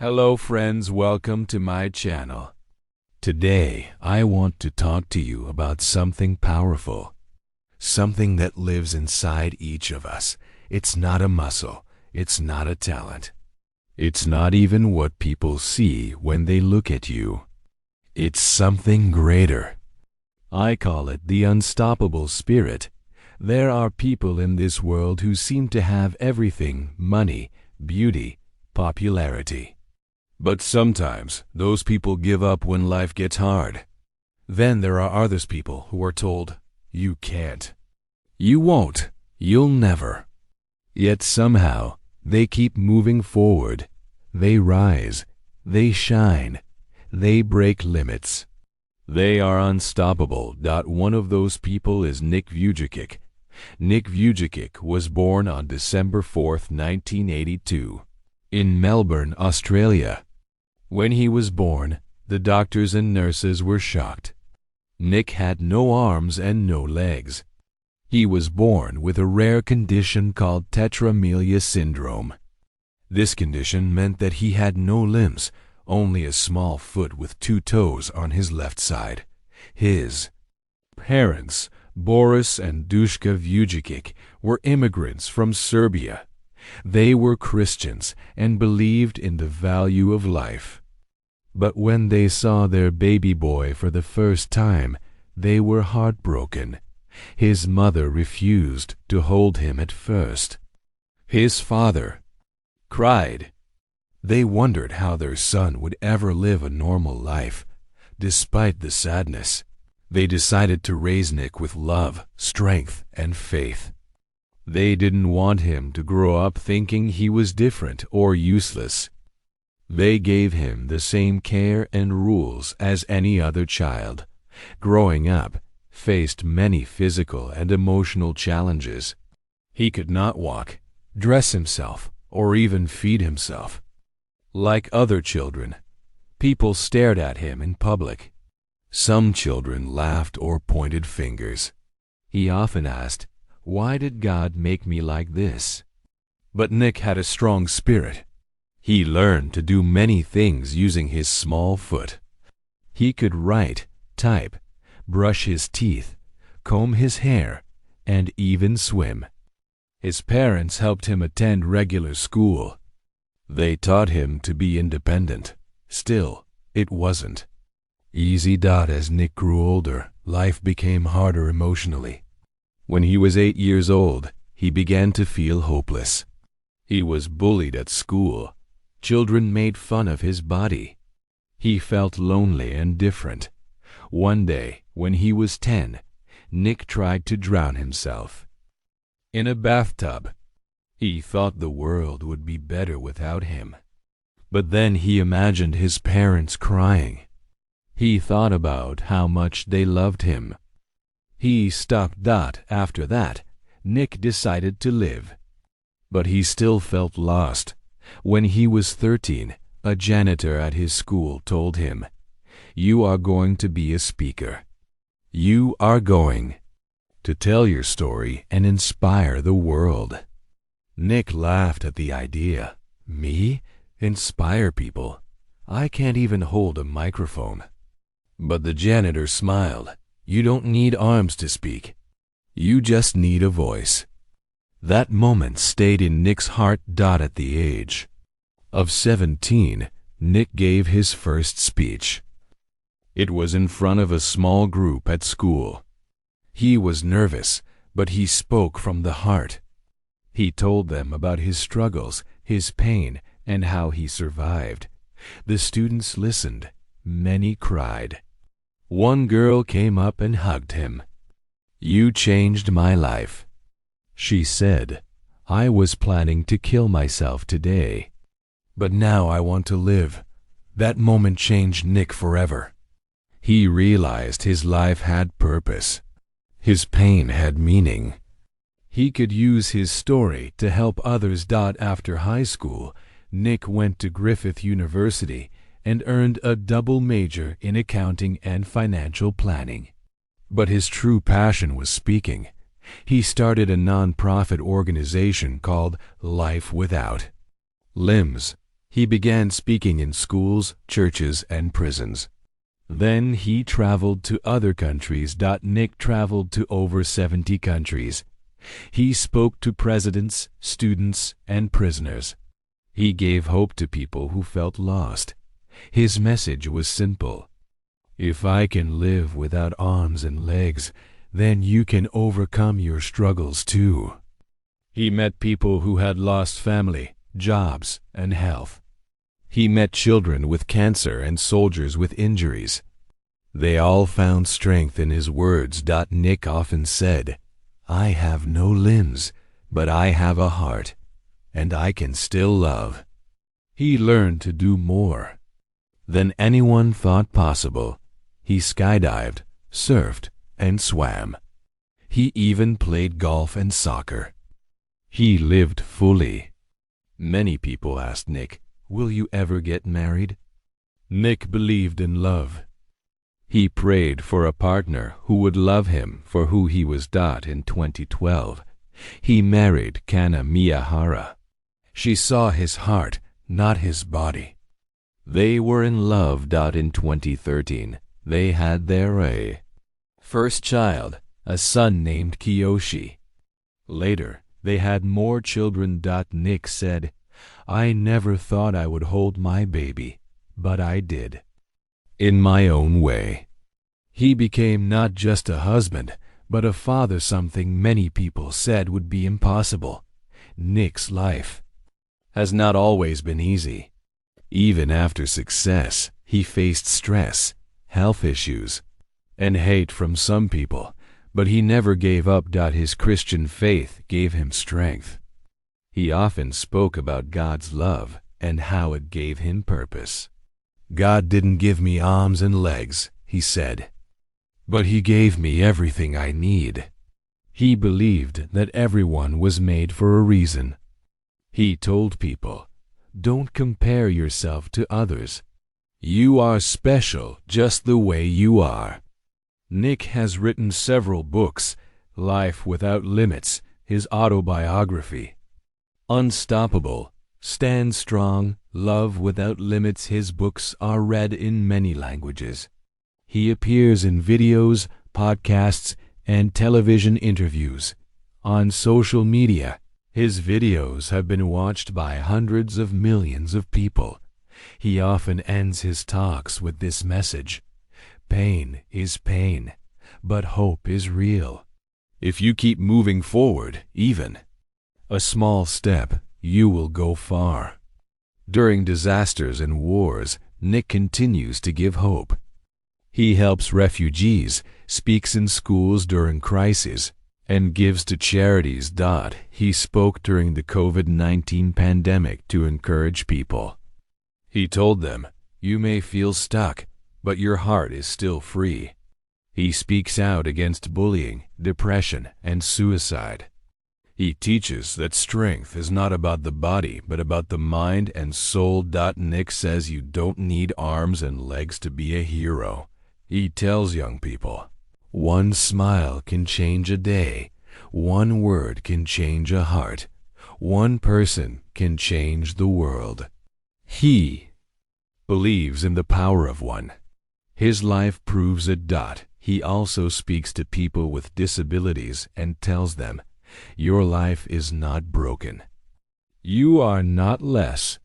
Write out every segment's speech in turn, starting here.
Hello friends, welcome to my channel. Today, I want to talk to you about something powerful. Something that lives inside each of us. It's not a muscle. It's not a talent. It's not even what people see when they look at you. It's something greater. I call it the unstoppable spirit. There are people in this world who seem to have everything: money, beauty, popularity. But sometimes those people give up when life gets hard. Then there are others people who are told, you can't. You won't. You'll never. Yet somehow they keep moving forward. They rise. They shine. They break limits. They are unstoppable. One of those people is Nick Vujicic. Nick Vujicic was born on December 4th, 1982, in Melbourne, Australia. When he was born, the doctors and nurses were shocked. Nick had no arms and no legs. He was born with a rare condition called tetraamelia syndrome. This condition meant that he had no limbs, only a small foot with 2 toes on his left side. His parents, Boris and Dushka Vujicic, were immigrants from Serbia. They were Christians and believed in the value of life. But when they saw their baby boy for the first time, they were heartbroken. His mother refused to hold him at first. His father cried. They wondered how their son would ever live a normal life. Despite the sadness, they decided to raise Nick with love, strength, and faith. They didn't want him to grow up thinking he was different or useless. They gave him the same care and rules as any other child. Growing up, faced many physical and emotional challenges. He could not walk, dress himself, or even feed himself. Like other children, people stared at him in public. Some children laughed or pointed fingers. He often asked, "Why did God make me like this?" But Nick had a strong spirit. He learned to do many things using his small foot. He could write, type, brush his teeth, comb his hair, and even swim. His parents helped him attend regular school. They taught him to be independent. Still, it wasn't easy. As Nick grew older, life became harder emotionally. When he was 8 years old, he began to feel hopeless. He was bullied at school. Children made fun of his body. He felt lonely and different. One day, when he was 10, Nick tried to drown himself in a bathtub. He thought the world would be better without him. But then he imagined his parents crying. He thought about how much they loved him. He stopped. After that, Nick decided to live. But he still felt lost. When he was 13, a janitor at his school told him, "You are going to be a speaker. You are going to tell your story and inspire the world." Nick laughed at the idea. Me? Inspire people? I can't even hold a microphone. But the janitor smiled. You don't need arms to speak. You just need a voice. That moment stayed in Nick's heart. At the age of 17, Nick gave his first speech. It was in front of a small group at school. He was nervous, but he spoke from the heart. He told them about his struggles, his pain, and how he survived. The students listened. Many cried. One girl came up and hugged him. "You changed my life," she said. "I was planning to kill myself today, but now I want to live." That moment changed Nick forever. He realized his life had purpose. His pain had meaning. He could use his story to help others. After high school, Nick went to Griffith University and earned a double major in accounting and financial planning. But his true passion was speaking. He started a non-profit organization called Life Without Limbs. He began speaking in schools, churches, and prisons. Then he traveled to other countries. Nick traveled to over 70 countries. He spoke to presidents, students, and prisoners. He gave hope to people who felt lost. His message was simple. If I can live without arms and legs, then you can overcome your struggles too. He met people who had lost family, jobs, and health. He met children with cancer and soldiers with injuries. They all found strength in his words. Nick often said, I have no limbs, but I have a heart, and I can still love. He learned to do more than anyone thought possible. He skydived, surfed, and swam. He even played golf and soccer. He lived fully. Many people asked Nick, will you ever get married? Nick believed in love. He prayed for a partner who would love him for who he was. In 2012, he married Kana Miyahara. She saw his heart, not his body. They were in love. In 2013, they had their first child, a son named Kiyoshi. Later, they had more children. Nick said, I never thought I would hold my baby, but I did. In my own way. He became not just a husband, but a father, something many people said would be impossible. Nick's life has not always been easy. Even after success, he faced stress, health issues, and hate from some people, but he never gave up. His Christian faith gave him strength. He often spoke about God's love and how it gave him purpose. God didn't give me arms and legs, he said, but he gave me everything I need. He believed that everyone was made for a reason. He told people, don't compare yourself to others. You are special just the way you are. Nick has written several books: Life Without Limits, his autobiography; Unstoppable, Stand Strong, Love Without Limits. His books are read in many languages. He appears in videos, podcasts, and television interviews. On social media, his videos have been watched by hundreds of millions of people. He often ends his talks with this message: pain is pain, but hope is real. If you keep moving forward, even a small step, you will go far. During disasters and wars, Nick continues to give hope. He helps refugees, speaks in schools during crises, and gives to charities. He spoke during the COVID-19 pandemic to encourage people. He told them, you may feel stuck, but your heart is still free. He speaks out against bullying, depression, and suicide. He teaches that strength is not about the body, but about the mind and soul. Nick says you don't need arms and legs to be a hero. He tells young people, one smile can change a day, one word can change a heart, one person can change the world. He believes in the power of one. His life proves it. He also speaks to people with disabilities and tells them, your life is not broken. You are not less.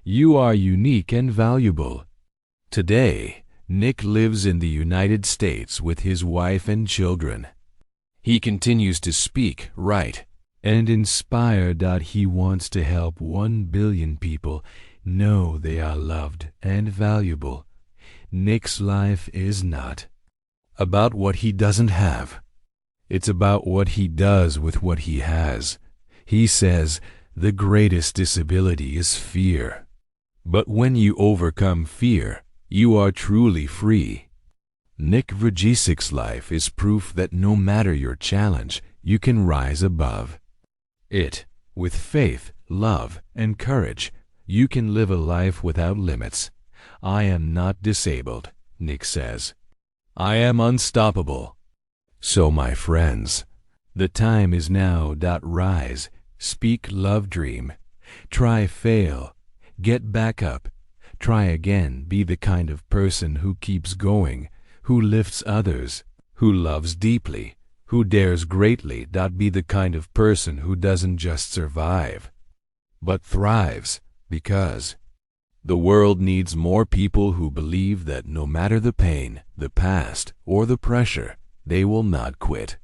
You are unique and valuable. Today, Nick lives in the United States with his wife and children. He continues to speak, write, and inspire. He wants to help 1 billion people know they are loved and valuable. Nick's life is not about what he doesn't have. It's about what he does with what he has. He says, the greatest disability is fear. But when you overcome fear, you are truly free. Nick Vujicic's life is proof that no matter your challenge, you can rise above it. With faith, love, and courage, you can live a life without limits. I am not disabled, Nick says. I am unstoppable. So my friends, the time is now. Rise, speak love, dream, try, fail, Get back up. Try again. Be the kind of person who keeps going, who lifts others, who loves deeply, who dares greatly. Be the kind of person who doesn't just survive, but thrives, because the world needs more people who believe that no matter the pain, the past, or the pressure, they will not quit.